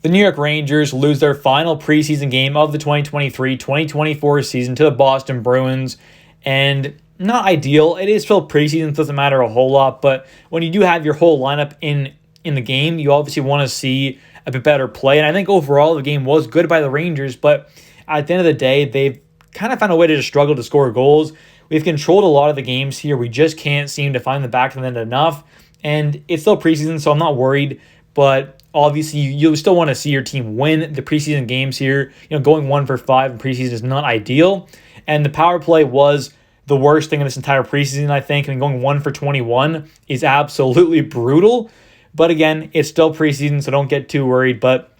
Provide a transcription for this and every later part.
The New York Rangers lose their final preseason game of the 2023-2024 season to the Boston Bruins, and not ideal. It is still preseason, it doesn't matter a whole lot, but when you do have your whole lineup in the game, you obviously want to see a bit better play, and I think overall the game was good by the Rangers, but at the end of the day, they've kind of found a way to just struggle to score goals. We've controlled a lot of the games here. We just can't seem to find the back of the net enough, and it's still preseason, so I'm not worried, but obviously you still want to see your team win the preseason games here. Going 1 for 5 in preseason is not ideal, and the power play was the worst thing in this entire preseason, I think. Going 1 for 21 is absolutely brutal, but again, it's still preseason, so don't get too worried, but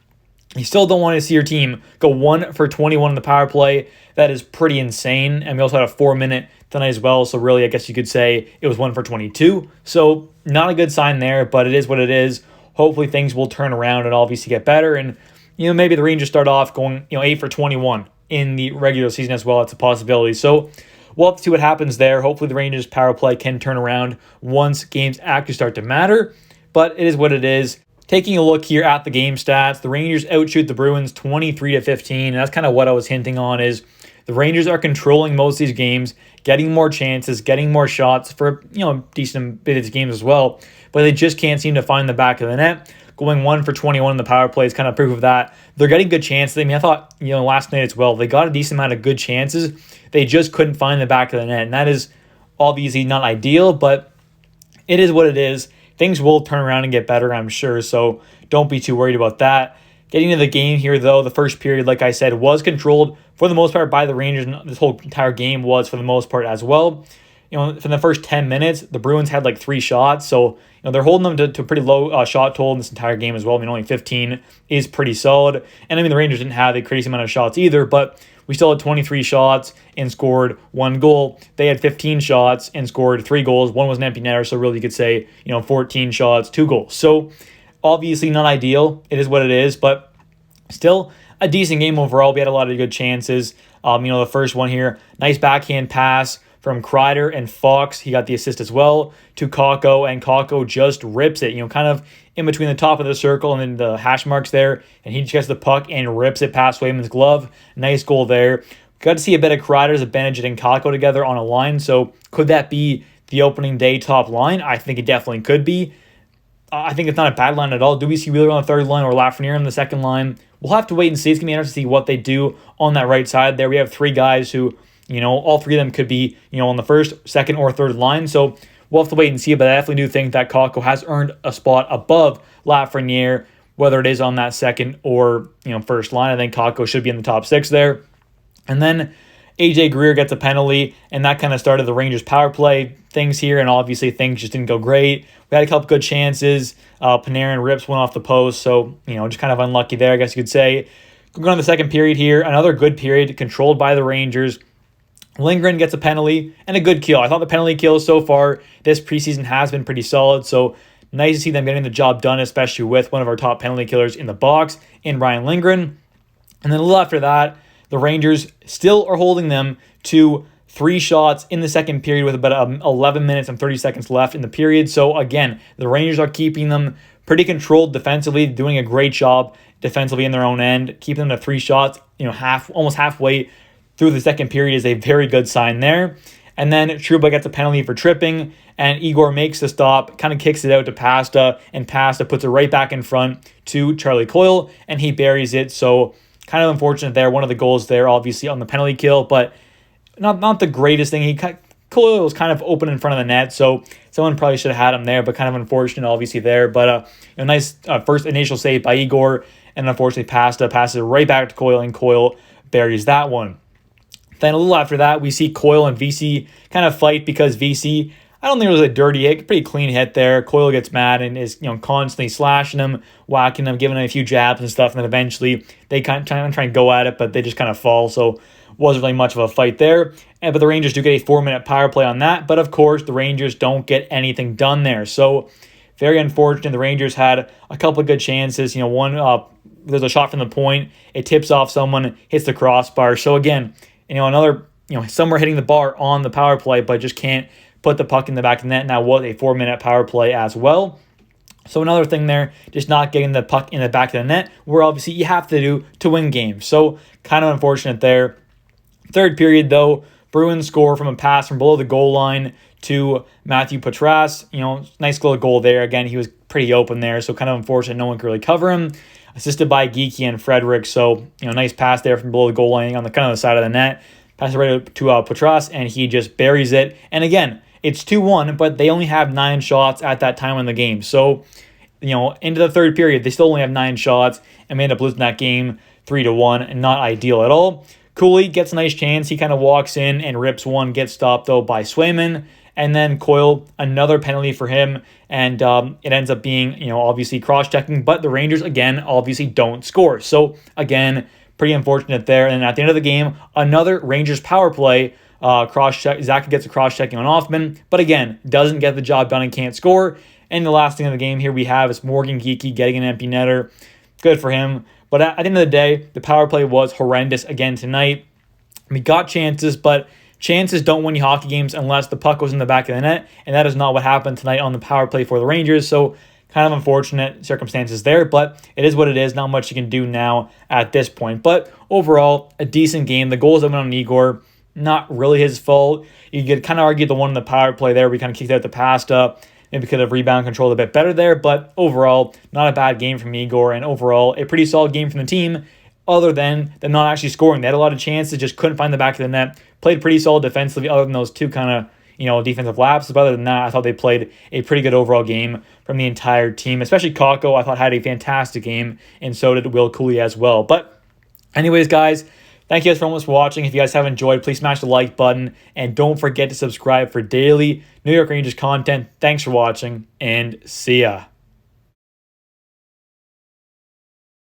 you still don't want to see your team go 1 for 21 in the power play. That is pretty insane. And we also had a 4-minute tonight as well. So really, I guess you could say it was 1 for 22. So not a good sign there, but it is what it is. Hopefully things will turn around and obviously get better. And, maybe the Rangers start off going, 8 for 21 in the regular season as well. It's a possibility. So we'll have to see what happens there. Hopefully the Rangers power play can turn around once games actually start to matter. But it is what it is. Taking a look here at the game stats, the Rangers outshoot the Bruins 23-15. And that's kind of what I was hinting on is the Rangers are controlling most of these games, getting more chances, getting more shots for, decent bit of these games as well. But they just can't seem to find the back of the net. Going 1 for 21 in the power play is kind of proof of that. They're getting good chances. I thought, last night as well, they got a decent amount of good chances. They just couldn't find the back of the net. And that is obviously not ideal, but it is what it is. Things will turn around and get better, I'm sure, so don't be too worried about that. Getting into the game here, though, the first period, like I said, was controlled for the most part by the Rangers, and this whole entire game was for the most part as well. For the first 10 minutes, the Bruins had like 3 shots, so they're holding them to a pretty low shot total in this entire game as well. Only 15 is pretty solid, and the Rangers didn't have a crazy amount of shots either, but we still had 23 shots and scored 1 goal. They had 15 shots and scored 3 goals. 1 was an empty netter, so really you could say, 14 shots, 2 goals. So obviously not ideal. It is what it is, but still a decent game overall. We had a lot of good chances. The first one here, nice backhand pass from Kreider and Fox. He got the assist as well to Kakko, and Kakko just rips it, kind of in between the top of the circle and then the hash marks there, and he just gets the puck and rips it past Swayman's glove. Nice goal there. Got to see a bit of Kreider's, Benedict, and Kakko together on a line, so could that be the opening day top line? I think it definitely could be. I think it's not a bad line at all. Do we see Wheeler on the third line or Lafreniere on the second line? We'll have to wait and see. It's going to be interesting to see what they do on that right side there. We have 3 guys who, all 3 of them could be, on the first, second, or third line. So we'll have to wait and see. But I definitely do think that Kakko has earned a spot above Lafreniere, whether it is on that second or, first line. I think Kakko should be in the top 6 there. And then AJ Greer gets a penalty, and that kind of started the Rangers power play things here, and obviously things just didn't go great. We had a couple good chances. Panarin rips one off the post, so, just kind of unlucky there, I guess you could say. Going on the second period here, another good period controlled by the Rangers. Lindgren gets a penalty and a good kill. I thought the penalty kills so far this preseason has been pretty solid, so nice to see them getting the job done, especially with one of our top penalty killers in the box in Ryan Lindgren. And then a little after that, the Rangers still are holding them to 3 shots in the second period with about 11 minutes and 30 seconds left in the period. So again, the Rangers are keeping them pretty controlled defensively, doing a great job defensively in their own end. Keeping them to 3 shots, almost halfway through the second period is a very good sign there. And then Trouba gets a penalty for tripping, and Igor makes the stop, kind of kicks it out to Pasta, and Pasta puts it right back in front to Charlie Coyle, and he buries it. So kind of unfortunate there. One of the goals there, obviously, on the penalty kill, but not the greatest thing. Coyle was kind of open in front of the net, so someone probably should have had him there, but kind of unfortunate, obviously, there. But a nice first initial save by Igor, and unfortunately, Pasta passes it right back to Coyle, and Coyle buries that one. Then a little after that, we see Coyle and VC kind of fight because VC, I don't think it was a dirty hit, pretty clean hit there. Coyle gets mad and is constantly slashing him, whacking him, giving him a few jabs and stuff, and then eventually they kind of try and go at it, but they just kind of fall, so wasn't really much of a fight there. But the Rangers do get a 4-minute power play on that, but of course the Rangers don't get anything done there. So very unfortunate. The Rangers had a couple of good chances. One, there's a shot from the point, it tips off someone, hits the crossbar. So again, another, somewhere hitting the bar on the power play, but just can't put the puck in the back of the net. And that was a 4-minute power play as well. So another thing there, just not getting the puck in the back of the net, where obviously you have to do to win games. So kind of unfortunate there. Third period, though, Bruins score from a pass from below the goal line to Matthew Petras. Nice little goal there. Again, he was pretty open there, so kind of unfortunate no one could really cover him. Assisted by Geeky and Frederick, so nice pass there from below the goal line on the kind of the side of the net. Pass it right to Petras, and he just buries it. And again, it's 2-1, but they only have 9 shots at that time in the game. So, into the third period, they still only have 9 shots and may end up losing that game 3-1, and not ideal at all. Cooley gets a nice chance. He kind of walks in and rips one, gets stopped, though, by Swayman. And then Coyle, another penalty for him. And it ends up being, obviously cross-checking. But the Rangers, again, obviously don't score. So, again, pretty unfortunate there. And at the end of the game, another Rangers power play. Cross-check. Zach gets a cross-checking on Hoffman. But, again, doesn't get the job done and can't score. And the last thing in the game here we have is Morgan Geeky getting an empty netter. Good for him. But at the end of the day, the power play was horrendous again tonight. We got chances, but chances don't win you hockey games unless the puck goes in the back of the net, and that is not what happened tonight on the power play for the Rangers. So kind of unfortunate circumstances there, but it is what it is. Not much you can do now at this point. But overall, a decent game. The goals that went on Igor, not really his fault. You could kind of argue the one in the power play there, we kind of kicked out the pasta. Maybe could have rebound controlled a bit better there, but overall, not a bad game from Igor, and overall, a pretty solid game from the team, other than them not actually scoring. They had a lot of chances, just couldn't find the back of the net. Played pretty solid defensively, other than those two kind of, defensive lapses. But other than that, I thought they played a pretty good overall game from the entire team, especially Kakko, I thought had a fantastic game, and so did Will Cooley as well. But anyways, guys, thank you guys so much for watching. If you guys have enjoyed, please smash the like button. And don't forget to subscribe for daily New York Rangers content. Thanks for watching, and see ya.